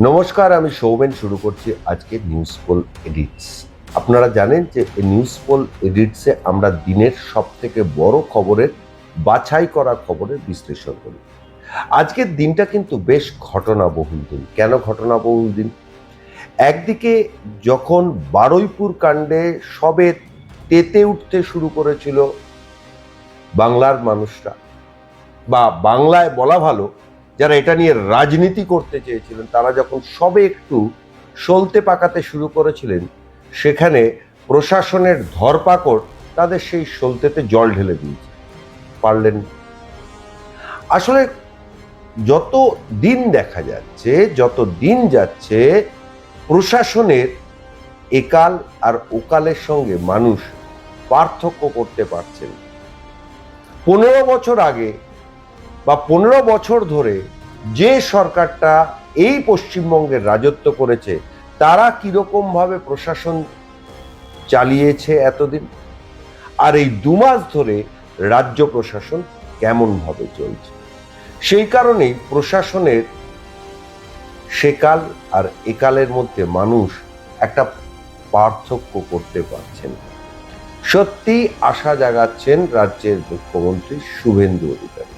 নমস্কার, আমি সৌমেন। শুরু করছি আজকে নিউজ পোল এডিটস। আপনারা জানেন যে এই নিউজ পোল এডিটসে আমরা দিনের সব থেকে বড় খবরের বাছাই করা খবরের বিশ্লেষণ করি। আজকের দিনটা কিন্তু বেশ ঘটনাবহুল দিন। কেন ঘটনাবহুল দিন? একদিকে যখন বারুইপুর কাণ্ডে সবে তেতে উঠতে শুরু করেছিল বাংলার মানুষরা, বা বাংলায় বলা ভালো, যারা এটা নিয়ে রাজনীতি করতে চেয়েছিলেন, তারা যখন সবে একটু সলতে পাকাতে শুরু করেছিলেন, সেখানে প্রশাসনের ধরপাকড় তাদের সেই সলতেতে জল ঢেলে দিয়েছে, পারলেন না। আসলে যত দিন দেখা যাচ্ছে, যত দিন যাচ্ছে, প্রশাসনের একাল আর ওকালের সঙ্গে মানুষ পার্থক্য করতে পারছেন। 15 বছর আগে বা 15 বছর ধরে যে সরকারটা এই পশ্চিমবঙ্গের রাজত্ব করেছে, তারা কিরকম ভাবে প্রশাসন চালিয়েছে এতদিন, আর এই 2 মাস ধরে রাজ্য প্রশাসন কেমন ভাবে চলছে, সেই কারণেই প্রশাসনের সেকাল আর একালের মধ্যে মানুষ একটা পার্থক্য করতে পারছেন। সত্যি আশা জাগাচ্ছেন রাজ্যের মুখ্যমন্ত্রী শুভেন্দু অধিকারী।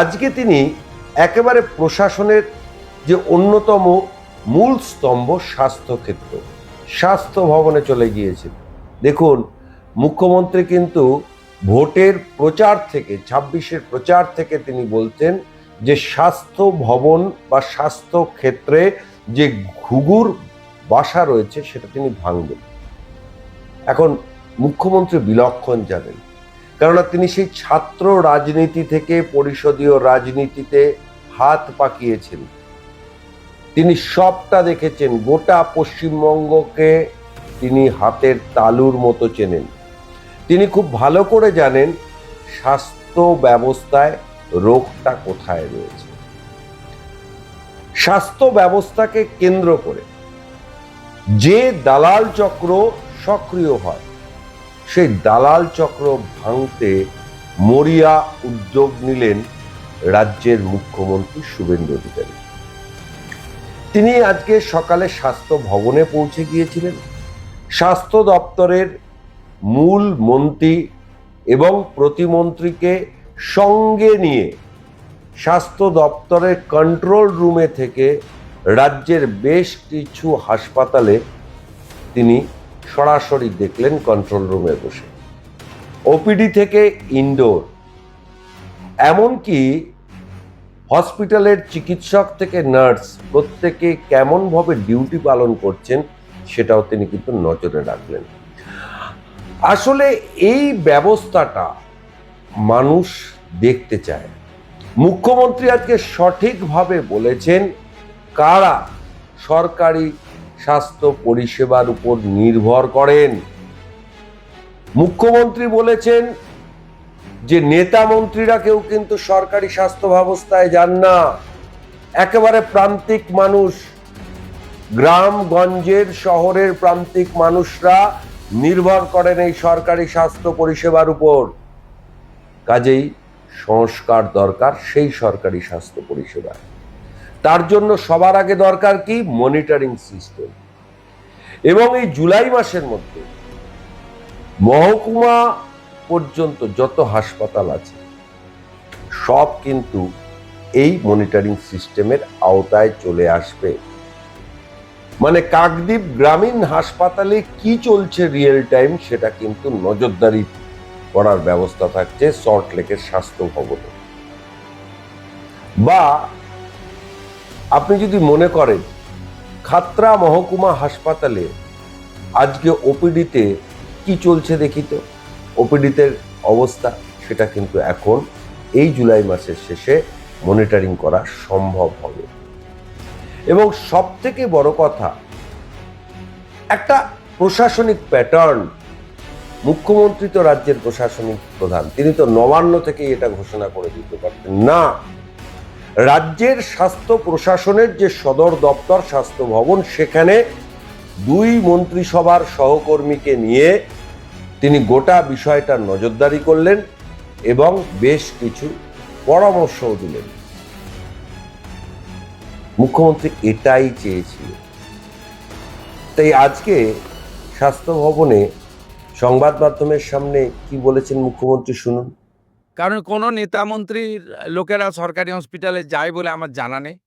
আজকে তিনি একেবারে প্রশাসনের যে অন্যতম মূল স্তম্ভ স্বাস্থ্যক্ষেত্র, স্বাস্থ্য ভবনে চলে গিয়েছেন। দেখুন, মুখ্যমন্ত্রী কিন্তু ভোটের প্রচার থেকে, 26-এর প্রচার থেকে তিনি বলতেন যে স্বাস্থ্য ভবন বা স্বাস্থ্য ক্ষেত্রে যে ঘুঘুর বাসা রয়েছে সেটা তিনি ভাঙবেন। এখন মুখ্যমন্ত্রী বিলক্ষণ জানেন, কেননা তিনি সেই ছাত্র রাজনীতি থেকে পরিষদীয় রাজনীতিতে হাত পাকিয়েছেন। তিনি সবটা দেখেছেন, গোটা পশ্চিমবঙ্গকে তিনি হাতের তালুর মতো চেনেন। তিনি খুব ভালো করে জানেন স্বাস্থ্য ব্যবস্থায় রোগটা কোথায় রয়েছে। স্বাস্থ্য ব্যবস্থাকে কেন্দ্র করে যে দালাল চক্র সক্রিয় হয়, সেই দালাল চক্র ভাঙতে মরিয়া উদ্যোগ নিলেন রাজ্যের মুখ্যমন্ত্রী শুভেন্দু অধিকারী। তিনি আজকে সকালে স্বাস্থ্য ভবনে পৌঁছে গিয়েছিলেন। স্বাস্থ্য দপ্তরের মূল মন্ত্রী এবং প্রতিমন্ত্রীকে সঙ্গে নিয়ে স্বাস্থ্য দপ্তরের কন্ট্রোল রুমে থেকে রাজ্যের বেশ কিছু হাসপাতালে তিনি সরাসরি দেখলেন, কন্ট্রোল রুমে বসে। ওপিডি থেকে ইনডোর, এমনকি হসপিটালের চিকিৎসক থেকে নার্স, প্রত্যেকে কেমনভাবে ডিউটি পালন করছেন সেটাও তিনি কিন্তু নজরে রাখলেন। আসলে এই ব্যবস্থাটা মানুষ দেখতে চায়। মুখ্যমন্ত্রী আজকে সঠিকভাবে বলেছেন কারা সরকারি স্বাস্থ্য পরিষেবার উপর নির্ভর করেন। মুখ্যমন্ত্রী বলেছেন যে নেতা মন্ত্রীরা কেউ কিন্তু সরকারি স্বাস্থ্য ব্যবস্থায় যান না। একেবারে প্রান্তিক মানুষ, গ্রামগঞ্জের শহরের প্রান্তিক মানুষরা নির্ভর করেন এই সরকারি স্বাস্থ্য পরিষেবার উপর। কাজেই সংস্কার দরকার সেই সরকারি স্বাস্থ্য পরিষেবা। তার জন্য সবার আগে দরকার কি? Monitoring system. এবং এই জুলাই মাসের মধ্যে মহকুমা পর্যন্ত যত হাসপাতাল আছে সব কিন্তু এই মনিটরিং সিস্টেমের আওতায় চলে আসবে। মানে কাকদ্বীপ গ্রামীণ হাসপাতালে কি চলছে রিয়েল টাইম সেটা কিন্তু নজরদারি করার ব্যবস্থা থাকছে সল্টলেকের স্বাস্থ্য ভবনে। বা আপনি যদি মনে করেন খাতড়া মহকুমা হাসপাতালে আজকে ওপিডিতে কি চলছে দেখি তো, ওপিডিতে অবস্থা, সেটা কিন্তু এখন এই জুলাই মাসের শেষে মনিটরিং করা সম্ভব হবে। এবং সব থেকে বড় কথা, একটা প্রশাসনিক প্যাটার্ন। মুখ্যমন্ত্রী তো রাজ্যের প্রশাসনিক প্রধান, তিনি তো নবান্ন থেকে এটা ঘোষণা করে দিতে পারতেন না। রাজ্যের স্বাস্থ্য প্রশাসনের যে সদর দপ্তর স্বাস্থ্য ভবন, সেখানে 2 মন্ত্রিসভার সহকর্মীকে নিয়ে তিনি গোটা বিষয়টা নজরদারি করলেন এবং বেশ কিছু পরামর্শও দিলেন। মুখ্যমন্ত্রী এটাই চেয়েছিল। তাই আজকে স্বাস্থ্য ভবনে সংবাদ মাধ্যমের সামনে কি বলেছেন মুখ্যমন্ত্রী শুনুন। কারণ কোনো নেতা মন্ত্রীর লোকেরা সরকারি হসপিটালে যায় বলে আমার জানা নেই।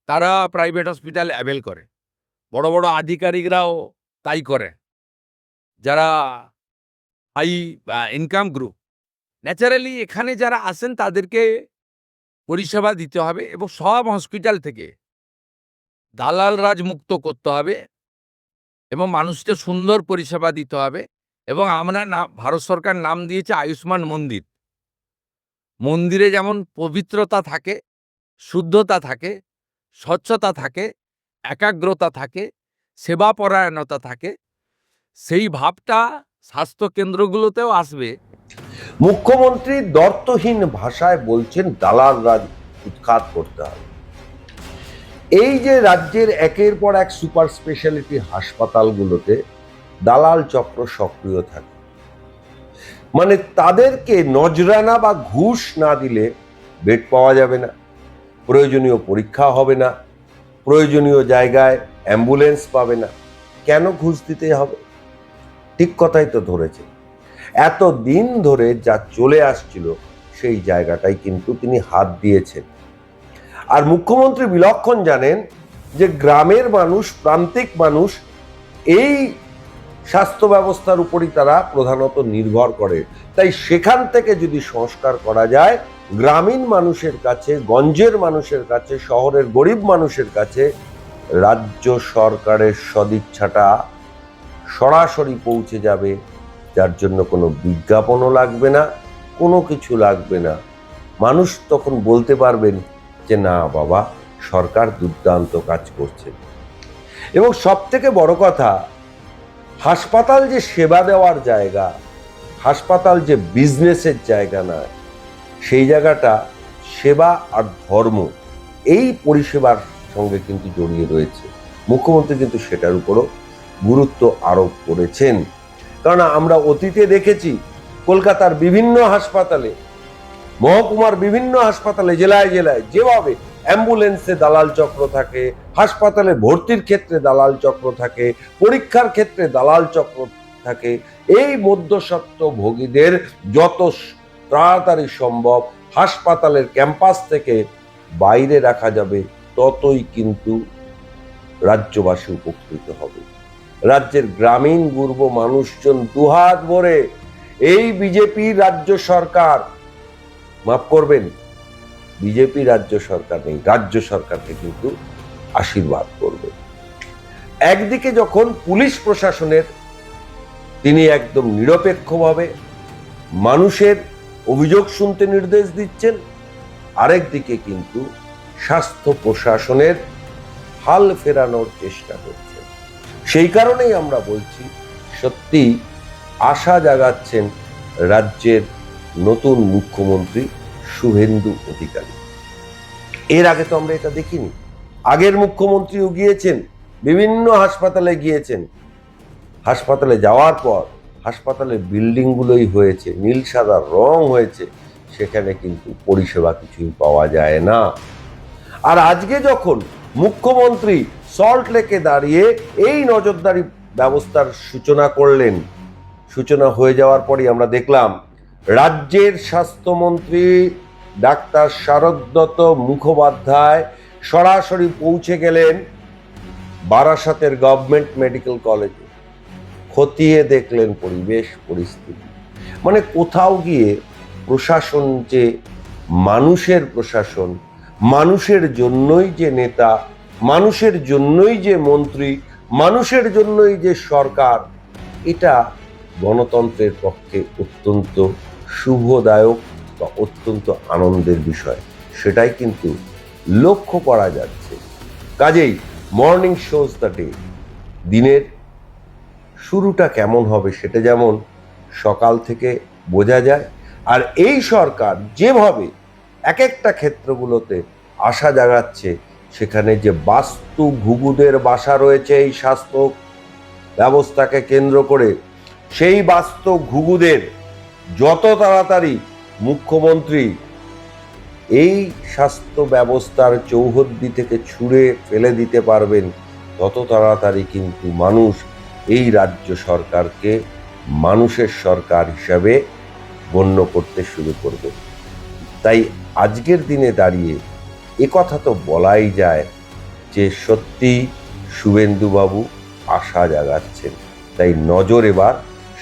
তারা প্রাইভেট হসপিটাল অ্যাভেল করে। বড় বড় আধিকারিকরাও তাই করে, যারা হাই ইনকাম গ্রুপ। ন্যাচারালি এখানে যারা আসেন তাদেরকে পরিষেবা দিতে হবে এবং সব হসপিটাল থেকে দালাল রাজ মুক্ত করতে হবে এবং মানুষকে সুন্দর পরিষেবা দিতে হবে। এবং আমরা ভারত সরকার নাম দিয়েছে আয়ুষ্মান মন্দির। মন্দিরে যেমন পবিত্রতা থাকে, শুদ্ধতা থাকে, স্বচ্ছতা থাকে, একাগ্রতা থাকে, সেবাপরায়ণতা থাকে, সেই ভাবটা স্বাস্থ্য কেন্দ্রগুলোতেও আসবে। মুখ্যমন্ত্রী দর্থহীন ভাষায় বলছেন দালাল রাজ উৎখাত করতে হবে। এই যে রাজ্যের একের পর এক সুপার স্পেশালিটি হাসপাতালগুলোতে দালাল চক্র সক্রিয় থাকে, মানে তাদেরকে নজরানা বা ঘুষ না দিলে বেড পাওয়া যাবে না, প্রয়োজনীয় পরীক্ষা হবে না, প্রয়োজনীয় জায়গায় অ্যাম্বুলেন্স পাবে না। কেন ঘুষ দিতে হবে? ঠিক কথাই তো ধরেছে। এত দিন ধরে যা চলে আসছিল সেই জায়গাটাই কিন্তু তিনি হাত দিয়েছেন। আর মুখ্যমন্ত্রী বিলক্ষণ জানেন যে গ্রামের মানুষ, প্রান্তিক মানুষ এই স্বাস্থ্য ব্যবস্থার উপরই তারা প্রধানত নির্ভর করে। তাই সেখান থেকে যদি সংস্কার করা যায়, গ্রামীণ মানুষের কাছে, গঞ্জের মানুষের কাছে, শহরের গরিব মানুষের কাছে রাজ্য সরকারের সদিচ্ছাটা সরাসরি পৌঁছে যাবে, যার জন্য কোনো বিজ্ঞাপনও লাগবে না, কোনো কিছু লাগবে না। মানুষ তখন বলতে পারবেন যে না বাবা, সরকার দুর্দান্ত কাজ করছে। এবং সব থেকে বড় কথা, হাসপাতাল যে সেবা দেওয়ার জায়গা, হাসপাতাল যে বিজনেসের জায়গা নয়, সেই জায়গাটা সেবা আর ধর্ম এই পরিষেবার সঙ্গে কিন্তু জড়িয়ে রয়েছে। মুখ্যমন্ত্রী কিন্তু সেটার উপরও গুরুত্ব আরোপ করেছেন। কারণ আমরা অতীতে দেখেছি কলকাতার বিভিন্ন হাসপাতালে, মহকুমার বিভিন্ন হাসপাতালে, জেলায় জেলায় যেভাবে অ্যাম্বুলেন্সে দালাল চক্র থাকে, হাসপাতালে ভর্তির ক্ষেত্রে দালাল চক্র থাকে, পরীক্ষার ক্ষেত্রে দালাল চক্র থাকে, এই মধ্যস্বত্ব ভোগীদের যত তাড়াতাড়ি সম্ভব হাসপাতালের ক্যাম্পাস থেকে বাইরে রাখা যাবে ততই কিন্তু রাজ্যবাসী উপকৃত হবে। রাজ্যের গ্রামীণ গুরব মানুষজন দুহাত ভরে এই বিজেপি রাজ্য সরকার, মাফ করবেন, বিজেপি রাজ্য সরকার নেই, রাজ্য সরকারকে কিন্তু আশীর্বাদ করবে। একদিকে যখন পুলিশ প্রশাসনের তিনি একদম নিরপেক্ষভাবে মানুষের অভিযোগ শুনতে নির্দেশ দিচ্ছেন, আরেকদিকে কিন্তু স্বাস্থ্য প্রশাসনের হাল ফেরানোর চেষ্টা করছেন। সেই কারণেই আমরা বলছি, সত্যি আশা জাগাচ্ছেন রাজ্যের নতুন মুখ্যমন্ত্রী শুভেন্দু অধিকারী। এর আগে তো আমরা এটা দেখিনি। আগের মুখ্যমন্ত্রীও গিয়েছেন, বিভিন্ন হাসপাতালে গিয়েছেন, হাসপাতালে যাওয়ার পর হাসপাতালের বিল্ডিংগুলোই হয়েছে নীল সাদা রং হয়েছে, সেখানে কিন্তু পরিষেবা কিছুই পাওয়া যায় না। আর আজকে যখন মুখ্যমন্ত্রী সল্ট লেকে দাঁড়িয়ে এই নজরদারি ব্যবস্থার সূচনা করলেন, সূচনা হয়ে যাওয়ার পরই আমরা দেখলাম রাজ্যের স্বাস্থ্যমন্ত্রী ডাক্তার শারদত্ত মুখোপাধ্যায় সরাসরি পৌঁছে গেলেন বারাসাতের গভর্নমেন্ট মেডিকেল কলেজে, খতিয়ে দেখলেন পরিবেশ পরিস্থিতি। মানে কোথাও গিয়ে প্রশাসন যে মানুষের প্রশাসন, মানুষের জন্যই যে নেতা, মানুষের জন্যই যে মন্ত্রী, মানুষের জন্যই যে সরকার, এটা গণতন্ত্রের পক্ষে অত্যন্ত শুভদায়ক বা অত্যন্ত আনন্দের বিষয়, সেটাই কিন্তু লক্ষ্য করা যাচ্ছে। কাজেই মর্নিং শোজ দ্য ডে, দিনের শুরুটা কেমন হবে সেটা যেমন সকাল থেকে বোঝা যায়। আর এই সরকার যেভাবে এক একটা ক্ষেত্রগুলোতে আশা জাগাচ্ছে, সেখানে যে বাস্তু ঘুঘুদের বাসা রয়েছে এই স্বাস্থ্য ব্যবস্থাকে কেন্দ্র করে, সেই বাস্তু ঘুঘুদের যত তাড়াতাড়ি মুখ্যমন্ত্রী এই স্বাস্থ্য ব্যবস্থার চৌহদ্দি থেকে ছুঁড়ে ফেলে দিতে পারবেন, তত তাড়াতাড়ি কিন্তু মানুষ এই রাজ্য সরকারকে মানুষের সরকার হিসাবে গণ্য করতে শুরু করবে। তাই আজকের দিনে দাঁড়িয়ে একথা তো বলাই যায় যে সত্যি শুভেন্দুবাবু আশা জাগাচ্ছেন। তাই নজর এবার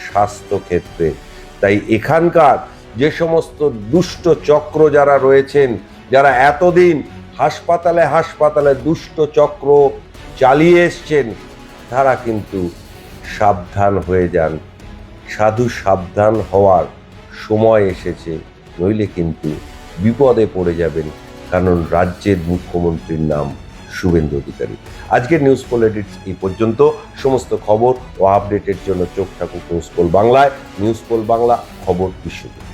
স্বাস্থ্যক্ষেত্রে। তাই এখানকার যে সমস্ত দুষ্ট চক্র যারা রয়েছেন, যারা এতদিন হাসপাতালে হাসপাতালে দুষ্ট চক্র চালিয়ে এসছেন, তারা কিন্তু সাবধান হয়ে যান। সাধু সাবধান হওয়ার সময় এসেছে, নইলে কিন্তু বিপদে পড়ে যাবেন। কারণ রাজ্যের মুখ্যমন্ত্রীর নাম শুভেন্দু অধিকারী। আজকের নিউজ পোল এডিটস এই পর্যন্ত। সমস্ত খবর ও আপডেটের জন্য চোখ থাকুক নিউজ পোল বাংলায়। নিউজ পোল বাংলা, খবর বিশ্বজুড়ে।